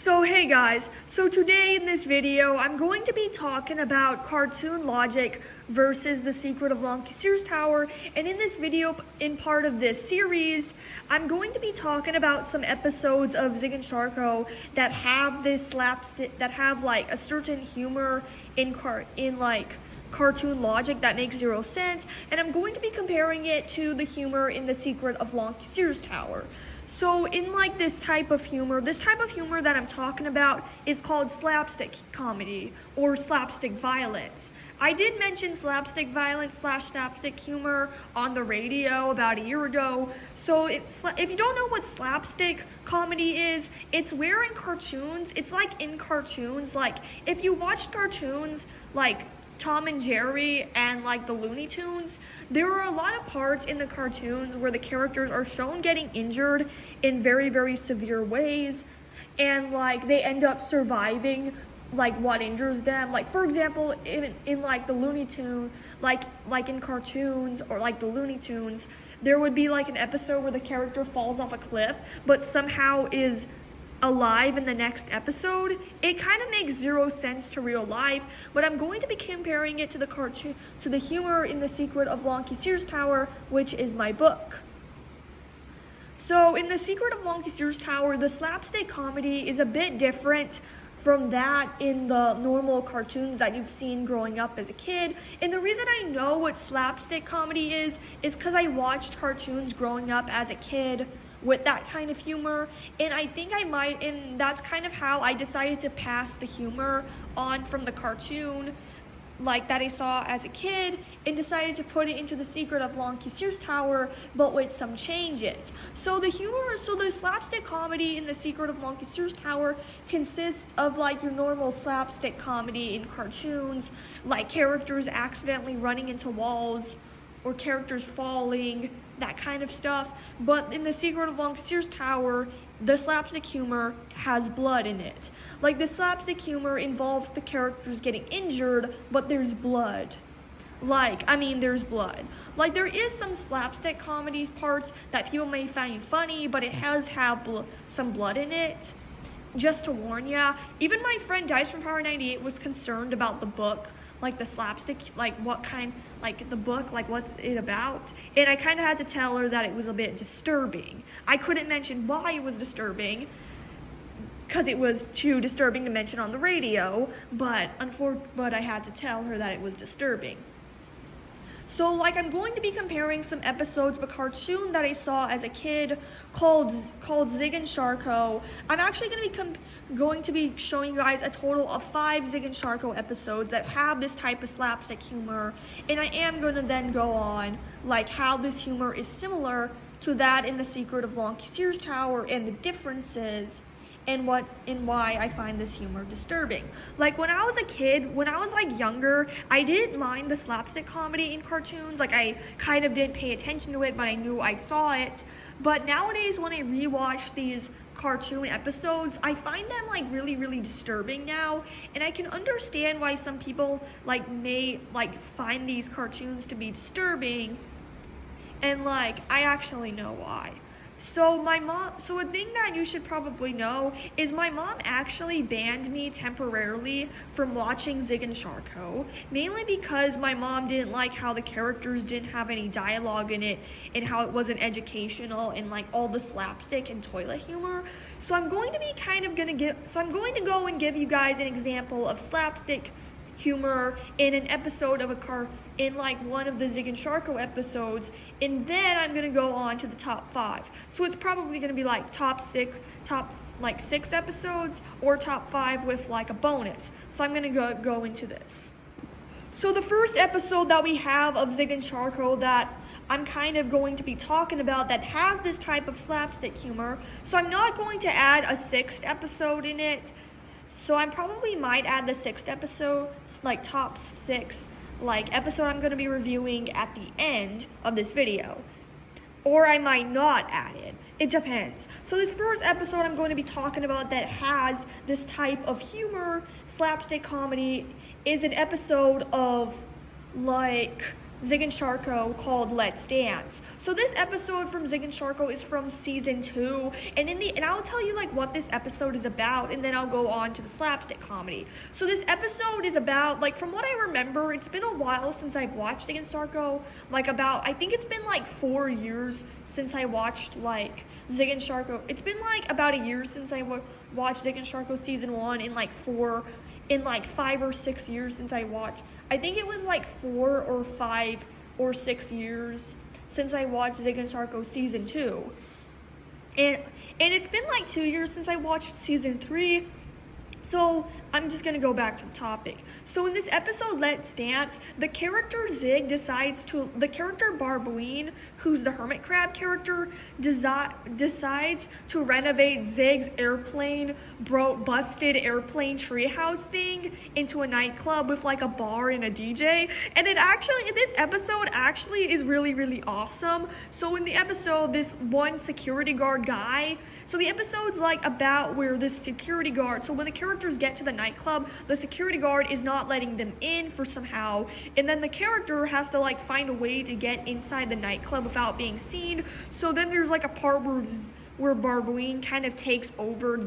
So hey guys, so today in this video I'm going to be talking about cartoon logic versus the secret of Lonky Sears Tower, and in this video, in part of this series, I'm going to be talking about some episodes of Zig and Sharko that have this slapstick, that have like a certain humor in cartoon logic that makes zero sense, and I'm going to be comparing it to the humor in the secret of Lonky Sears Tower. So in this type of humor that I'm talking about is called slapstick comedy or slapstick violence. I did mention slapstick violence / slapstick humor on the radio about a year ago. So if you don't know what slapstick comedy is, it's where in cartoons, it's like in cartoons, like if you watched cartoons like Tom and Jerry and like the Looney Tunes, there are a lot of parts in the cartoons where the characters are shown getting injured in very, very severe ways, and like they end up surviving like what injures them. Like for example, in like the Looney Tune, like in cartoons or like the Looney Tunes, there would be like an episode where the character falls off a cliff but somehow is alive in the next episode. It kind of makes zero sense to real life, but I'm going to be comparing it to the cartoon, to the humor in The Secret of Lonky Sears Tower, which is my book. So in The Secret of Lonky Sears Tower, the slapstick comedy is a bit different from that in the normal cartoons that you've seen growing up as a kid. And the reason I know what slapstick comedy is because I watched cartoons growing up as a kid with that kind of humor, and I think and that's kind of how I decided to pass the humor on from the cartoon like that I saw as a kid, and decided to put it into The Secret of Lonky Sears Tower, but with some changes. So the slapstick comedy in The Secret of Lonky Sears Tower consists of like your normal slapstick comedy in cartoons, like characters accidentally running into walls or characters falling, that kind of stuff. But in The Secret of Lonky Sears Tower, the slapstick humor has blood in it. Like the slapstick humor involves the characters getting injured, but there's blood. There's blood. Like there is some slapstick comedy parts that people may find funny, but it has some blood in it. Just to warn ya, even my friend Dice from Power 98 was concerned about the book, like the slapstick, like what kind, like the book, like what's it about, and I kind of had to tell her that it was a bit disturbing. I couldn't mention why it was disturbing, because it was too disturbing to mention on the radio, but I had to tell her that it was disturbing. So like I'm going to be comparing some episodes of a cartoon that I saw as a kid called Zig and Sharko. I'm actually going to be showing you guys a total of 5 Zig and Sharko episodes that have this type of slapstick humor, and I am going to then go on like how this humor is similar to that in The Secret of Lonky Sears Tower, and the differences and why I find this humor disturbing. Like when I was a kid, when I was like younger, I didn't mind the slapstick comedy in cartoons. Like I kind of didn't pay attention to it, but I knew I saw it. But nowadays when I rewatch these cartoon episodes, I find them like really, really disturbing now, and I can understand why some people may find these cartoons to be disturbing, and I actually know why. So a thing that you should probably know is my mom actually banned me temporarily from watching Zig and Sharko, mainly because my mom didn't like how the characters didn't have any dialogue in it, and how it wasn't educational, and like all the slapstick and toilet humor. So I'm going to go and give you guys an example of slapstick humor in an episode of one of the Zig and Sharko episodes, and then I'm gonna go on to the top 5. So it's probably gonna be like top 6 episodes, or top 5 with like a bonus. So I'm gonna go into this. So the first episode that we have of Zig and Sharko that I'm kind of going to be talking about that has this type of slapstick humor. So I'm not going to add a 6th episode in it. So I probably might add the 6th episode, like top 6, episode I'm going to be reviewing at the end of this video. Or I might not add it. It depends. So this first episode I'm going to be talking about that has this type of humor, slapstick comedy, is an episode of Zig and Sharko called Let's Dance. So this episode from Zig and Sharko is from season 2, and I'll tell you like what this episode is about, and then I'll go on to the slapstick comedy. So this episode is about, like, from what I remember, it's been a while since I've watched Zig and Sharko. I think it's been like 4 years since I watched like Zig and Sharko. It's been like about a year since I watched Zig and Sharko season 1, in like 5 or 6 years since I watched. I think it was like 4 or 5 or 6 years since I watched Zig and Sharko season 2. And it's been like 2 years since I watched season 3. So I'm just going to go back to the topic. So in this episode, Let's Dance, the character Barbuine, who's the hermit crab character, decides to renovate Zig's busted airplane treehouse thing into a nightclub with like a bar and a DJ. And this episode actually is really, really awesome. So in the episode, this one security guard guy, so the episode's like about where this security guard, so when the characters get to the nightclub, the security guard is not letting them in for somehow, and then the character has to like find a way to get inside the nightclub without being seen. So then there's like a part where Barbuine kind of takes over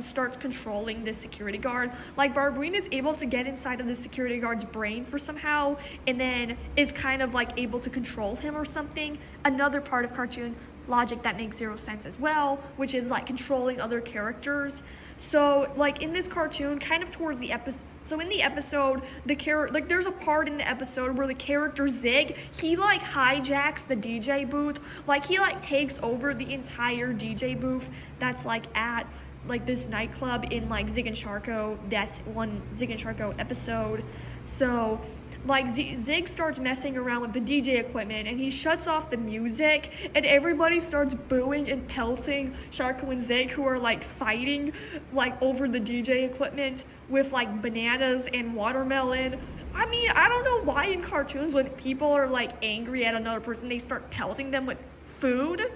starts controlling the security guard. Like Barbuine is able to get inside of the security guard's brain for somehow, and then is kind of like able to control him or something. Another part of cartoon logic that makes zero sense as well, which is like controlling other characters. So like in this cartoon, kind of towards the episode, so in the episode, there's a part in the episode where the character Zig, he like hijacks the DJ booth. Like he like takes over the entire DJ booth that's like at like this nightclub in like Zig and Sharko. That's one Zig and Sharko episode. So like Zig starts messing around with the DJ equipment, and he shuts off the music, and everybody starts booing and pelting Sharko and Zig, who are like fighting like over the DJ equipment with like bananas and watermelon. I mean, I don't know why in cartoons when people are like angry at another person, they start pelting them with food.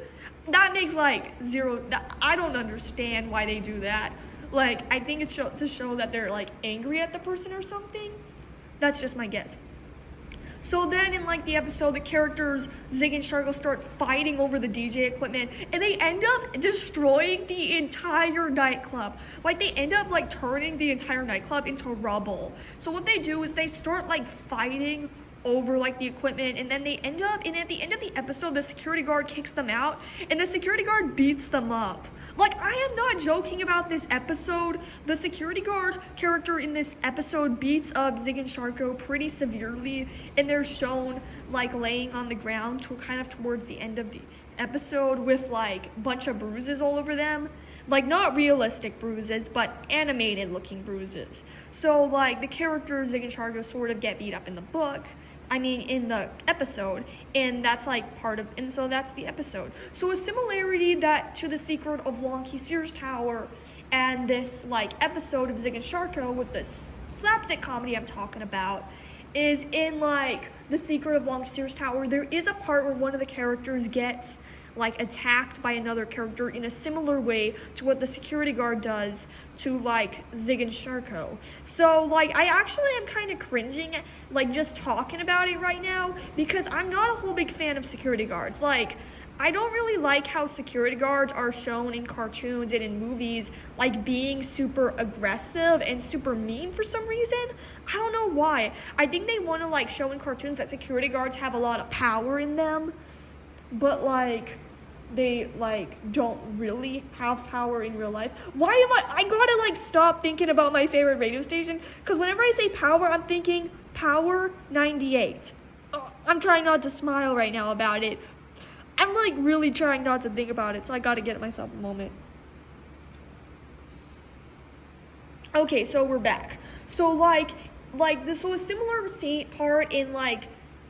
That makes like zero. I don't understand why they do that. Like, I think it's to show that they're like angry at the person or something. That's just my guess. So then in like the episode, the characters Zig and Sharko start fighting over the DJ equipment, and they end up destroying the entire nightclub. Like they end up like turning the entire nightclub into rubble. So what they do is they start like fighting over like the equipment, and then they end up, and at the end of the episode, the security guard kicks them out, and the security guard beats them up. Like, I am not joking about this episode. The security guard character in this episode beats up Zig and Sharko pretty severely, and they're shown like laying on the ground kind of towards the end of the episode with like a bunch of bruises all over them. Like, not realistic bruises, but animated looking bruises. So like the characters Zig and Sharko sort of get beat up in the book. In the episode, and that's like so that's the episode. So a similarity to the secret of Lonky Sears Tower and this like episode of Zig and Sharko with this slapstick comedy I'm talking about is in like the secret of Lonky Sears Tower, there is a part where one of the characters gets like attacked by another character in a similar way to what the security guard does to like Zig and Sharko. So like I actually am kind of cringing like just talking about it right now, because I'm not a whole big fan of security guards. Like I don't really like how security guards are shown in cartoons and in movies like being super aggressive and super mean for some reason. I don't know why. I think they want to like show in cartoons that security guards have a lot of power in them, but like they like don't really have power in real life. Why am I gotta like stop thinking about my favorite radio station, because whenever I say power, I'm thinking Power 98. I'm trying not to smile right now about it. I'm like really trying not to think about it, so I gotta get myself a moment. Okay, so we're back. So so a similar part in like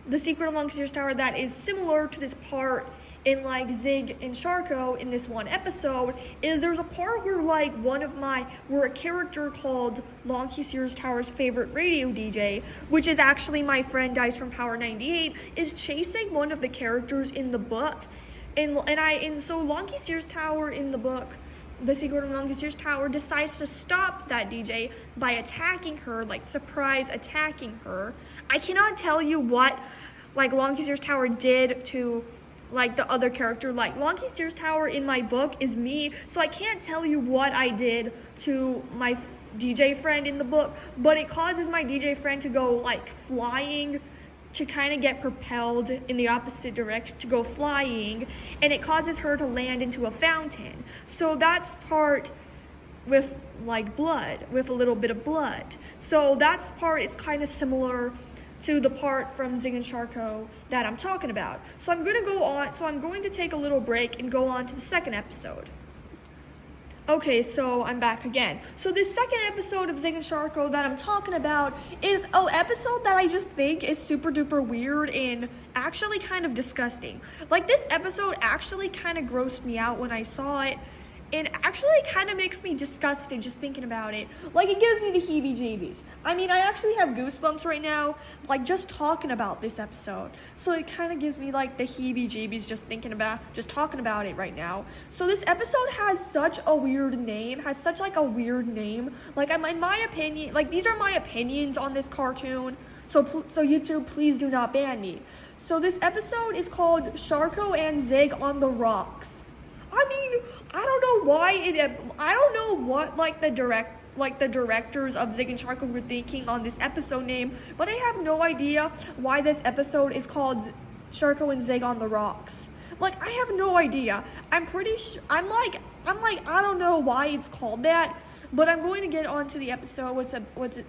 the secret of Lonky Sears Tower that is similar to this part in like Zig and Sharko in this one episode is there's a part where like where a character called Lonky Sears Tower's favorite radio DJ, which is actually my friend Dice from Power 98, is chasing one of the characters in the book. So Lonky Sears Tower in the book the Secret of Lonky Sears Tower decides to stop that DJ by attacking her, like surprise attacking her. I cannot tell you what like Lonky Sears Tower did to like the other character. Like Lonky Sears Tower in my book is me, so I can't tell you what I did to my DJ friend in the book, but it causes my DJ friend to go like flying, to kind of get propelled in the opposite direction, to go flying, and it causes her to land into a fountain. So that's part with like blood, with a little bit of blood. So that's part, it's kind of similar to the part from Zig and Sharko that I'm talking about. So I'm going to take a little break and go on to the second episode. Okay, so I'm back again. So this second episode of Zig and Sharko that I'm talking about is an episode that I just think is super duper weird and actually kind of disgusting. Like this episode actually kind of grossed me out when I saw it, and actually kind of makes me disgusted just thinking about it. Like it gives me the heebie-jeebies. I mean, I actually have goosebumps right now, like just talking about this episode. So it kind of gives me like the heebie-jeebies just talking about it right now. So this episode has such a weird name, Like in my opinion, like these are my opinions on this cartoon. So YouTube, please do not ban me. So this episode is called Sharko and Zig on the Rocks. I mean, I don't know what the directors of Zig and Sharko were thinking on this episode name, but I have no idea why this episode is called Sharko and Zig on the Rocks. Like, I have no idea. I'm like, I don't know why it's called that, but I'm going to get on to the episode,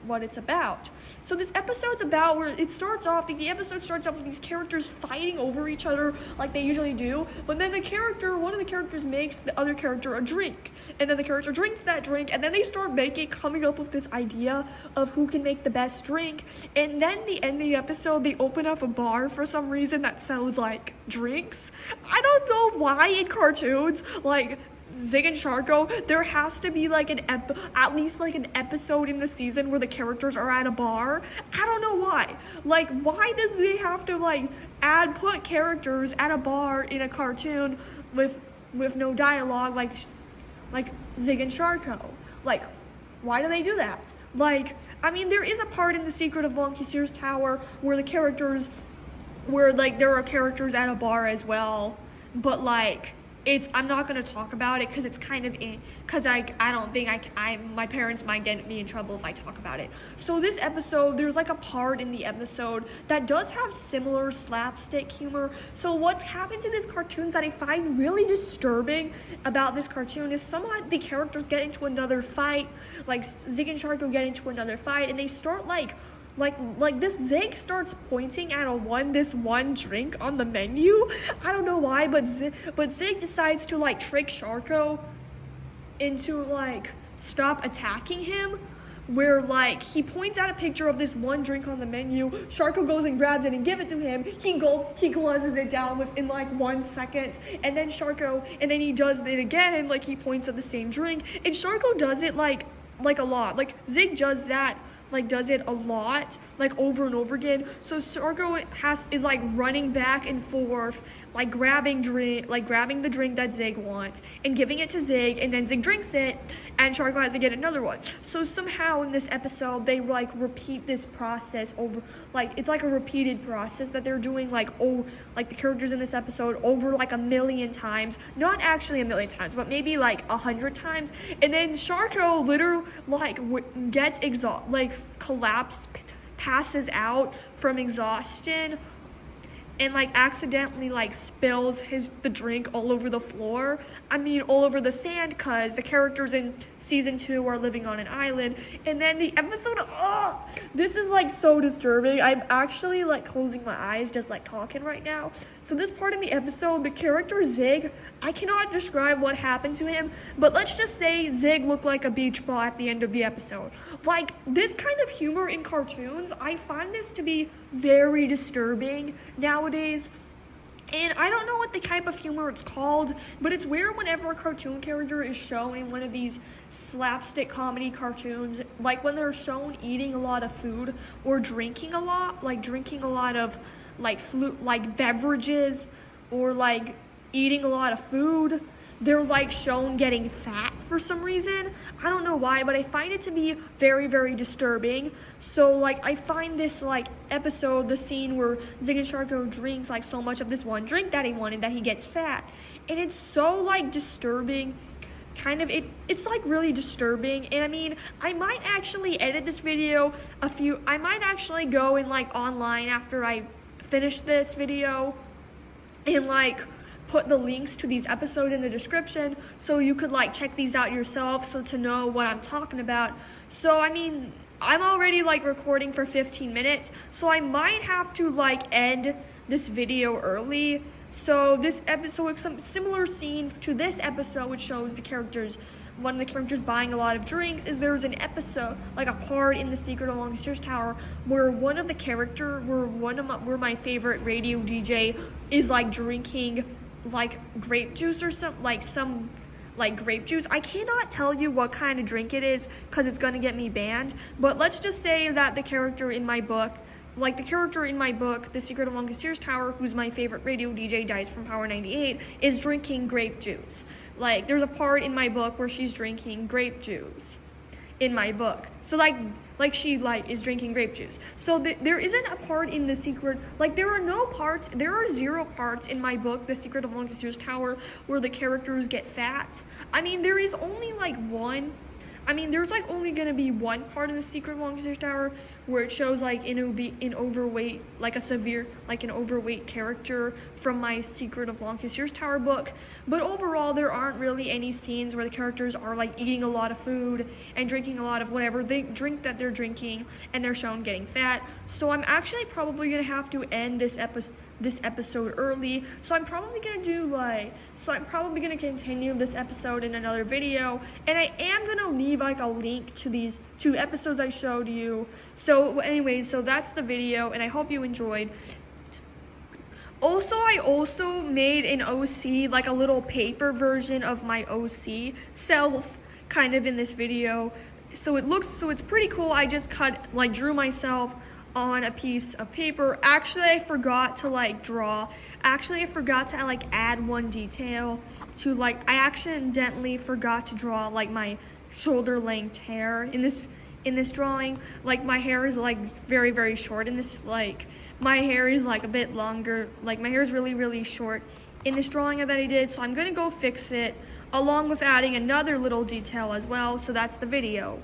what it's about. So this episode's about where the episode starts off with these characters fighting over each other like they usually do, but then one of the characters makes the other character a drink, and then the character drinks that drink, and then they start coming up with this idea of who can make the best drink, and then the end of the episode, they open up a bar for some reason that sells like drinks. I don't know why in cartoons, like Zig and Sharko, there has to be like at least like an episode in the season where the characters are at a bar. I don't know why. Like, why do they have to like put characters at a bar in a cartoon with no dialogue like Zig and Sharko? Like, why do they do that? Like, I mean, there is a part in The Secret of Lonky Sears Tower where there are characters at a bar as well, but like I'm not going to talk about it because it's kind of because I don't think my parents might get me in trouble if I talk about it. So this episode, there's like a part in the episode that does have similar slapstick humor. So what's happened to this cartoon that I find really disturbing about this cartoon is somewhat the characters get into another fight, like Zig and Sharko get into another fight, and they start like this Zig starts pointing at this one drink on the menu. I don't know why, but Zig decides to like trick Sharko into like stop attacking him, where like he points out a picture of this one drink on the menu. Sharko goes and grabs it and gives it to him. He gluzzes it down within like 1 second, and then he does it again, like he points at the same drink, and Sharko does it like a lot. Like Zig does it a lot, like over and over again. So Sharko is like running back and forth, like grabbing the drink that Zig wants and giving it to Zig, and then Zig drinks it, and Sharko has to get another one. So somehow in this episode they like repeat this process over, like it's like a repeated process that they're doing like the characters in this episode over like 1,000,000 times. Not actually 1,000,000 times, but maybe like 100 times. And then Sharko literally like gets passes out from exhaustion, and like accidentally like spills the drink all over the floor. I mean, all over the sand, because the characters in season 2 are living on an island. And then the episode, this is like so disturbing. I'm actually like closing my eyes just like talking right now. So this part in the episode, the character Zig, I cannot describe what happened to him, but let's just say Zig looked like a beach ball at the end of the episode. Like, this kind of humor in cartoons, I find this to be very disturbing nowadays. And I don't know what the type of humor it's called, but it's where whenever a cartoon character is shown in one of these slapstick comedy cartoons, like when they're shown eating a lot of food or drinking a lot of like beverages, or like eating a lot of food, they're like shown getting fat for some reason. I don't know why, but I find it to be very, very disturbing. So like I find this like episode, the scene where Zig Sharko drinks like so much of this one drink that he wanted that he gets fat. And it's so like disturbing. It's like really disturbing. And I mean, I might actually edit this video I might actually go and like online after I finish this video and like put the links to these episodes in the description so you could like check these out yourself, so to know what I'm talking about. So I mean, I'm already like recording for 15 minutes, so I might have to like end this video early. So this episode, some similar scene to this episode, which shows one of the characters buying a lot of drinks, is there's an episode, like a part in The Secret of Lonky Sears Tower, where where my favorite radio DJ is like drinking like grape juice or some grape juice. I cannot tell you what kind of drink it is because it's gonna get me banned, but let's just say that the character in my book, The Secret of Lonky Sears Tower, who's my favorite radio DJ, Dies from Power 98, is drinking grape juice. Like, there's a part in my book where she's drinking grape juice in my book. So like she is drinking grape juice. So there isn't a part in The Secret, there are 0 parts in my book, The Secret of Lonky Sears Tower, where the characters get fat. I mean, there is only there's only gonna be one part in The Secret of Lonky Sears Tower where it shows an overweight character from my Secret of Lonky Sears Tower book. But overall, there aren't really any scenes where the characters are like eating a lot of food and drinking a lot of whatever they drink that they're drinking, and they're shown getting fat. So I'm actually probably gonna have to end this episode early. So I'm probably gonna continue this episode in another video, and I am gonna leave like a link to these 2 episodes I showed you. So anyways, so that's the video, and I hope you enjoyed. Also, I also made an OC, like a little paper version of my OC self, kind of in this video. So it's pretty cool. I just drew myself on a piece of paper. Actually, I forgot to add one detail to I accidentally forgot to draw my shoulder length hair in this drawing. My hair is very, very short in this, my hair is a bit longer. My hair is really, really short in this drawing that I did, so I'm gonna go fix it along with adding another little detail as well. So that's the video.